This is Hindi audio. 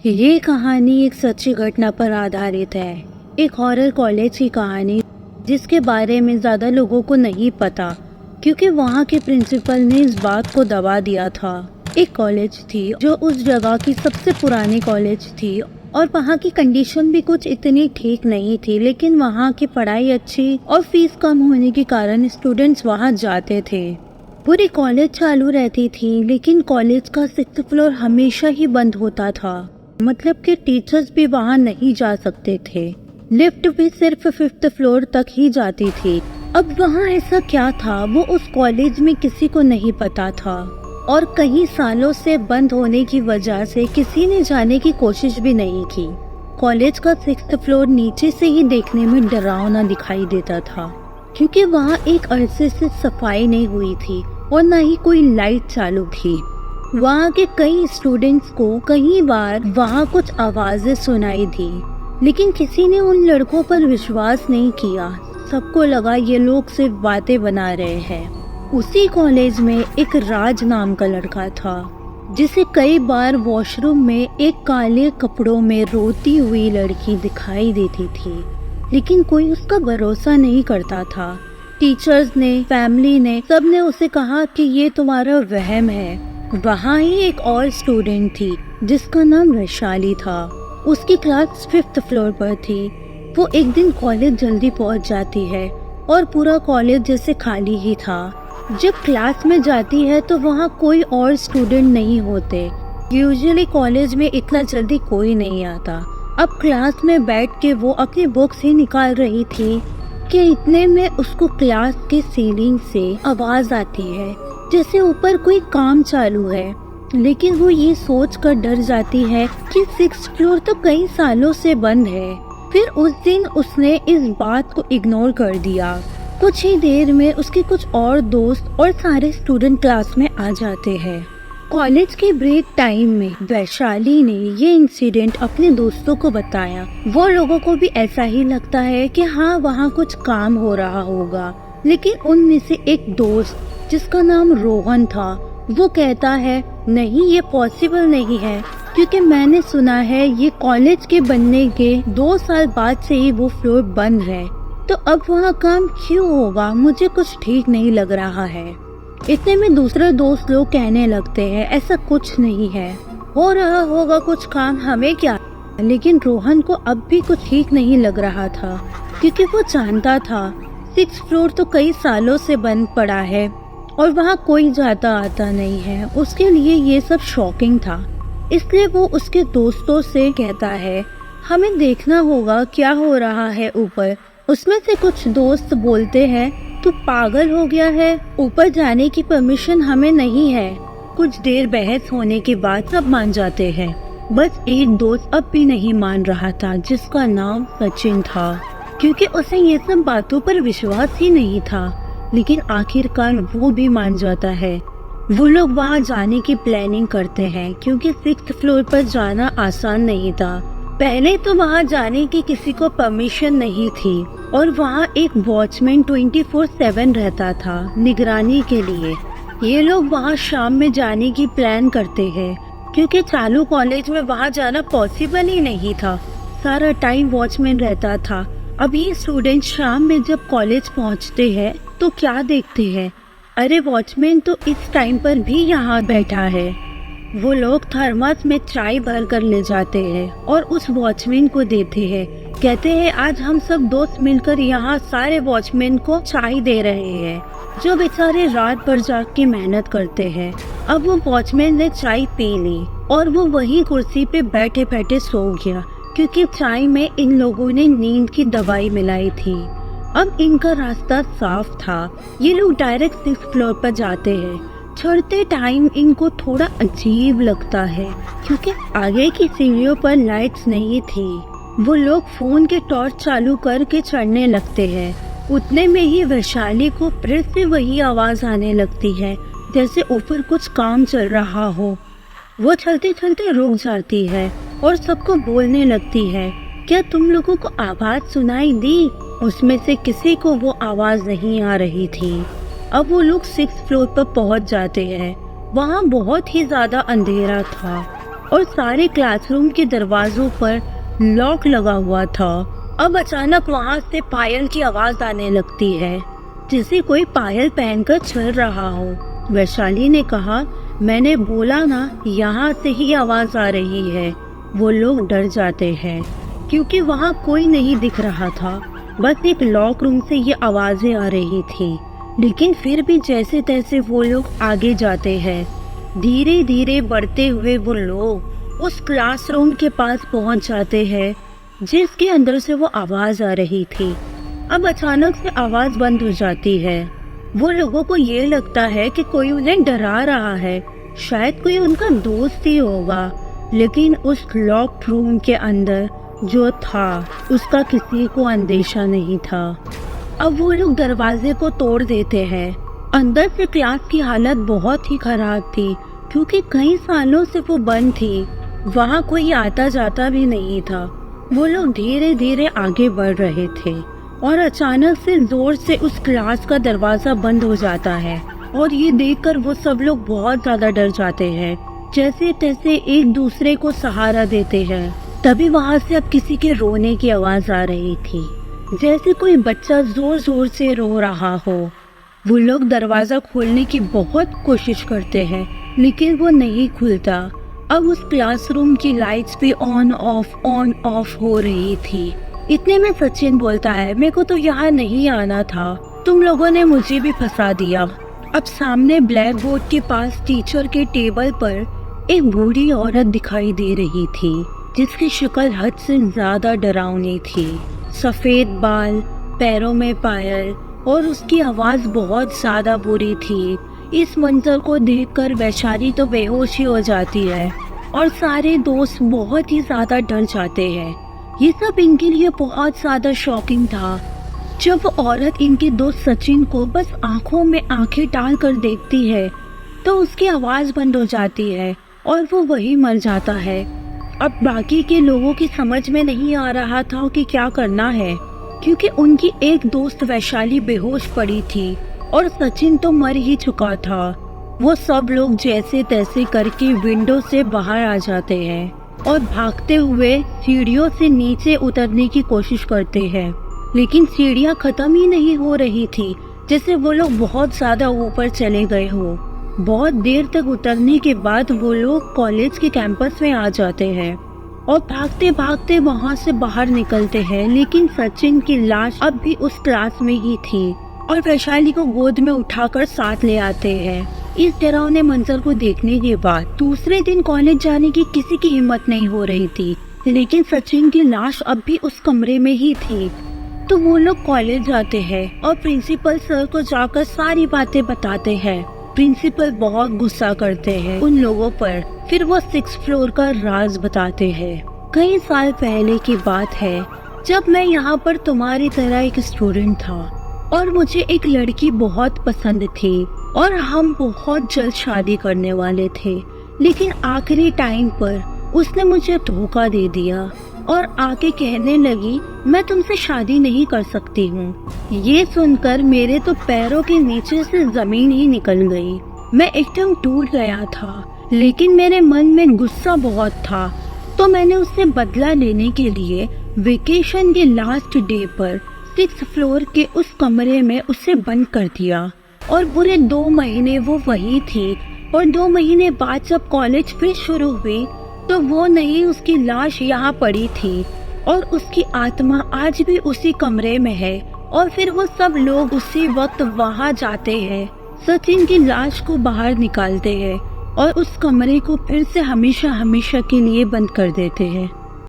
ये कहानी एक सच्ची घटना पर आधारित है। एक हॉरर कॉलेज की कहानी जिसके बारे में ज़्यादा लोगों को नहीं पता क्योंकि वहाँ के प्रिंसिपल ने इस बात को दबा दिया था। एक कॉलेज थी जो उस जगह की सबसे पुरानी कॉलेज थी और वहाँ की कंडीशन भी कुछ इतनी ठीक नहीं थी, लेकिन वहाँ की पढ़ाई अच्छी और फीस कम होने के कारण स्टूडेंट्स वहाँ जाते थे। पूरी कॉलेज चालू रहती थी, लेकिन कॉलेज का 6th फ्लोर हमेशा ही बंद होता था। मतलब कि टीचर्स भी वहाँ नहीं जा सकते थे। लिफ्ट भी सिर्फ 5th फ्लोर तक ही जाती थी। अब वहाँ ऐसा क्या था वो उस कॉलेज में किसी को नहीं पता था और कई सालों से बंद होने की वजह से किसी ने जाने की कोशिश भी नहीं की। कॉलेज का 6th फ्लोर नीचे से ही देखने में डरावना दिखाई देता था क्योंकि वहाँ एक अरसे से सफाई नहीं हुई थी और न ही कोई लाइट चालू थी। वहाँ के कई स्टूडेंट्स को कई बार वहाँ कुछ आवाजें सुनाई दी, लेकिन किसी ने उन लड़कों पर विश्वास नहीं किया। सबको लगा ये लोग सिर्फ बातें बना रहे हैं। उसी कॉलेज में एक राज नाम का लड़का था जिसे कई बार वॉशरूम में एक काले कपड़ों में रोती हुई लड़की दिखाई देती थी, लेकिन कोई उसका भरोसा नहीं करता था। टीचर्स ने, फैमिली ने, सबने उसे कहा कि ये तुम्हारा वहम है। वहाँ ही एक और स्टूडेंट थी जिसका नाम वैशाली था। उसकी क्लास 5th फ्लोर पर थी। वो एक दिन कॉलेज जल्दी पहुँच जाती है और पूरा कॉलेज जैसे खाली ही था। जब क्लास में जाती है तो वहाँ कोई और स्टूडेंट नहीं होते। यूजुअली कॉलेज में इतना जल्दी कोई नहीं आता। अब क्लास में बैठ के वो अपनी बुक्स ही निकाल रही थी कि इतने में उसको क्लास की सीलिंग से आवाज आती है जैसे ऊपर कोई काम चालू है। लेकिन वो ये सोच कर डर जाती है कि 6th फ्लोर तो कई सालों से बंद है। फिर उस दिन उसने इस बात को इग्नोर कर दिया। कुछ ही देर में उसके कुछ और दोस्त और सारे स्टूडेंट क्लास में आ जाते हैं। कॉलेज के ब्रेक टाइम में वैशाली ने ये इंसिडेंट अपने दोस्तों को बताया। वो लोगों को भी ऐसा ही लगता है कि हाँ वहाँ कुछ काम हो रहा होगा, लेकिन उनमें से एक दोस्त जिसका नाम रोहन था वो कहता है नहीं, ये पॉसिबल नहीं है क्योंकि मैंने सुना है ये कॉलेज के बनने के 2 साल बाद से ही वो फ्लोर बंद है, तो अब वहाँ काम क्यों होगा, मुझे कुछ ठीक नहीं लग रहा है। इतने में दूसरे दोस्त लोग कहने लगते हैं ऐसा कुछ नहीं है, हो रहा होगा कुछ काम, हमें क्या। लेकिन रोहन को अब भी कुछ ठीक नहीं लग रहा था क्योंकि वो जानता था 6th फ्लोर तो कई सालों से बंद पड़ा है और वहाँ कोई जाता आता नहीं है। उसके लिए ये सब शॉकिंग था, इसलिए वो उसके दोस्तों से कहता है हमें देखना होगा क्या हो रहा है ऊपर। उसमें से कुछ दोस्त बोलते हैं तू पागल हो गया है, ऊपर जाने की परमिशन हमें नहीं है। कुछ देर बहस होने के बाद सब मान जाते हैं। बस एक दोस्त अब भी नहीं मान रहा था जिसका नाम सचिन था, क्योंकि उसे ये सब बातों पर विश्वास ही नहीं था। लेकिन आखिरकार वो भी मान जाता है। वो लोग वहाँ जाने की प्लानिंग करते हैं क्योंकि 6th फ्लोर पर जाना आसान नहीं था। पहले तो वहाँ जाने की किसी को परमिशन नहीं थी और वहाँ एक वॉचमैन 24/7 रहता था निगरानी के लिए। ये लोग वहाँ शाम में जाने की प्लान करते हैं क्योंकि चालू कॉलेज में वहाँ जाना पॉसिबल ही नहीं था। सारा टाइम वॉचमैन रहता था। अब ये स्टूडेंट शाम में जब कॉलेज पहुँचते हैं तो क्या देखते हैं, अरे वॉचमैन तो इस टाइम पर भी यहाँ बैठा है। वो लोग थर्मस में चाय भर कर ले जाते हैं और उस वॉचमैन को देते हैं। कहते हैं आज हम सब दोस्त मिलकर यहाँ सारे वॉचमैन को चाय दे रहे हैं जो बेचारे रात भर जाग के मेहनत करते हैं। अब वो वॉचमैन ने चाय पी ली और वो वही कुर्सी पे बैठे बैठे सो गया क्योंकि चाय में इन लोगों ने नींद की दवाई मिलाई थी। अब इनका रास्ता साफ था। ये लोग डायरेक्ट 6th फ्लोर पर जाते हैं। चढ़ते टाइम इनको थोड़ा अजीब लगता है क्योंकि आगे की सीढ़ियों पर लाइट्स नहीं थी। वो लोग फोन के टॉर्च चालू करके चढ़ने लगते हैं। उतने में ही वैशाली को फिर से वही आवाज आने लगती है जैसे ऊपर कुछ काम चल रहा हो। वो चलते चलते रुक जाती है और सबको बोलने लगती है क्या तुम लोगों को आवाज सुनाई दी। उसमें से किसी को वो आवाज नहीं आ रही थी। अब वो लोग 6th फ्लोर पर पहुंच जाते हैं। वहाँ बहुत ही ज्यादा अंधेरा था और सारे क्लासरूम के दरवाजों पर लॉक लगा हुआ था। अब अचानक वहाँ से पायल की आवाज़ आने लगती है, जैसे कोई पायल पहनकर चल रहा हो। वैशाली ने कहा, मैंने बोला ना, यहाँ से ही आवाज़ आ रही है। वो लोग डर जाते हैं क्योंकि वहाँ कोई नहीं दिख रहा था, बस एक लॉक रूम से ये आवाज़ें आ रही थी। लेकिन फिर भी जैसे तैसे वो लोग आगे जाते हैं। धीरे धीरे बढ़ते हुए वो लोग उस क्लासरूम के पास पहुंच जाते हैं जिसके अंदर से वो आवाज़ आ रही थी। अब अचानक से आवाज़ बंद हो जाती है। वो लोगों को ये लगता है कि कोई उन्हें डरा रहा है, शायद कोई उनका दोस्त ही होगा। लेकिन उस लॉक्ड रूम के अंदर जो था उसका किसी को अंदेशा नहीं था। अब वो लोग दरवाजे को तोड़ देते हैं। अंदर से क्लास की हालत बहुत ही खराब थी क्योंकि कई सालों से वो बंद थी, वहाँ कोई आता जाता भी नहीं था। वो लोग धीरे धीरे आगे बढ़ रहे थे और अचानक से जोर से उस क्लास का दरवाजा बंद हो जाता है और ये देखकर वो सब लोग बहुत ज़्यादा डर जाते हैं। जैसे तैसे एक दूसरे को सहारा देते हैं। तभी वहाँ से अब किसी के रोने की आवाज़ आ रही थी, जैसे कोई बच्चा जोर जोर से रो रहा हो। वो लोग दरवाज़ा खोलने की बहुत कोशिश करते हैं लेकिन वो नहीं खुलता। अब उस क्लासरूम की लाइट्स भी ऑन ऑफ हो रही थी। इतने में सचिन बोलता है, मेरे को तो यहाँ नहीं आना था, तुम लोगों ने मुझे भी फंसा दिया। अब सामने ब्लैक बोर्ड के पास टीचर के टेबल पर एक बूढ़ी औरत दिखाई दे रही थी जिसकी शक्ल हद से ज्यादा डरावनी थी। सफेद बाल, पैरों में पायल और उसकी आवाज बहुत ज्यादा बुरी थी। इस मंजर को देखकर वैशाली तो बेहोश ही हो जाती है और सारे दोस्त बहुत ही ज्यादा डर जाते हैं। ये सब इनके लिए बहुत ज्यादा शॉकिंग था। जब औरत इनके दोस्त सचिन को बस आंखों में आंखें डाल कर देखती है तो उसकी आवाज बंद हो जाती है और वो वही मर जाता है। अब बाकी के लोगों की समझ में नहीं आ रहा था कि क्या करना है, क्योंकि उनकी एक दोस्त वैशाली बेहोश पड़ी थी और सचिन तो मर ही चुका था। वो सब लोग जैसे तैसे करके विंडो से बाहर आ जाते हैं और भागते हुए सीढ़ियों से नीचे उतरने की कोशिश करते हैं, लेकिन सीढ़ियाँ खत्म ही नहीं हो रही थी, जैसे वो लोग बहुत ज़्यादा ऊपर चले गए हो। बहुत देर तक उतरने के बाद वो लोग कॉलेज के कैंपस में आ जाते हैं और भागते भागते वहाँ से बाहर निकलते हैं। लेकिन सचिन की लाश अब भी उस क्लास में ही थी और वैशाली को गोद में उठाकर साथ ले आते हैं। इस डरावने मंजर को देखने के बाद दूसरे दिन कॉलेज जाने की किसी की हिम्मत नहीं हो रही थी, लेकिन सचिन की लाश अब भी उस कमरे में ही थी। तो वो लोग कॉलेज जाते हैं और प्रिंसिपल सर को जाकर सारी बातें बताते हैं। प्रिंसिपल बहुत गुस्सा करते हैं उन लोगों पर। फिर वो 6th फ्लोर का राज बताते हैं। कई साल पहले की बात है, जब मैं यहाँ पर तुम्हारी तरह एक स्टूडेंट था और मुझे एक लड़की बहुत पसंद थी और हम बहुत जल्द शादी करने वाले थे, लेकिन आखिरी टाइम पर उसने मुझे धोखा दे दिया और आके कहने लगी, मैं तुमसे शादी नहीं कर सकती हूँ। ये सुनकर मेरे तो पैरों के नीचे से जमीन ही निकल गई। मैं एकदम टूट गया था, लेकिन मेरे मन में गुस्सा बहुत था, तो मैंने उससे बदला लेने के लिए वेकेशन के लास्ट डे पर 6th फ्लोर के उस कमरे में उसे बंद कर दिया और पूरे 2 महीने वो वही थी। और 2 महीने बाद जब कॉलेज फिर शुरू हुई तो वो नहीं, उसकी लाश यहाँ पड़ी थी और उसकी आत्मा आज भी उसी कमरे में है। और फिर वो सब लोग उसी वक्त वहाँ जाते हैं, सचिन की लाश को बाहर निकालते हैं और उस कमरे को फिर से हमेशा हमेशा के लिए बंद कर देते हैं।